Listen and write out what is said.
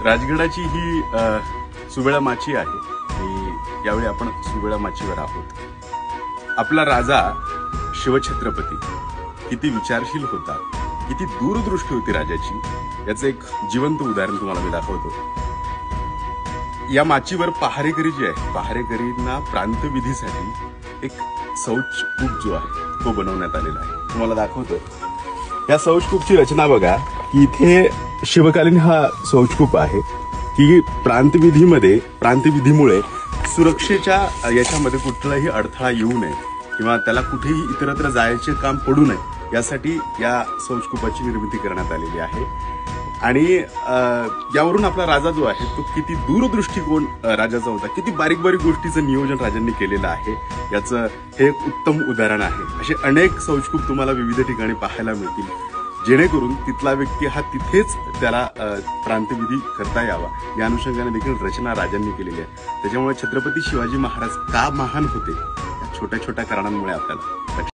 राजगडाची ही सुवेळा माची आहे आणि यावेळी आपण सुवेळा माचीवर आहोत। आपला राजा शिवछत्रपती किती विचारशील होता, किती दूरदृष्टी होती राजाची, याचं एक जिवंत उदाहरण तुम्हाला मी दाखवतो। या माचीवर पहारेकरी जे आहे, पहारेकरींना प्रांतविधीसाठी एक शौचकूप जो आहे तो बनवण्यात आलेला आहे। तुम्हाला दाखवतो। या शौचकूपची रचना बघा की इथे शिवकालीन हा शौचकूप आहे की प्रांतविधीमुळे सुरक्षेच्या याच्यामध्ये कुठलाही अडथळा येऊ नये किंवा त्याला कुठेही इतरत्र जायचे काम पडू नये यासाठी या शौचकूपाची निर्मिती करण्यात आलेली आहे। आणि यावरून आपला राजा जो आहे तो किती दूरदृष्टिकोन राजाचा होता, किती बारीक बारीक गोष्टीचं नियोजन राजांनी केलेलं आहे याचं हे एक उत्तम उदाहरण आहे। असे अनेक शौचकूप तुम्हाला विविध ठिकाणी पाहायला मिळतील, जेणेकरून तिथला व्यक्ती हा तिथेच त्याला प्रांतविधी करता यावा या अनुषंगाने देखील रचना राजांनी केलेली आहे। त्याच्यामुळे छत्रपती शिवाजी महाराज का महान होते या छोट्या छोट्या कारणांमुळे आपल्याला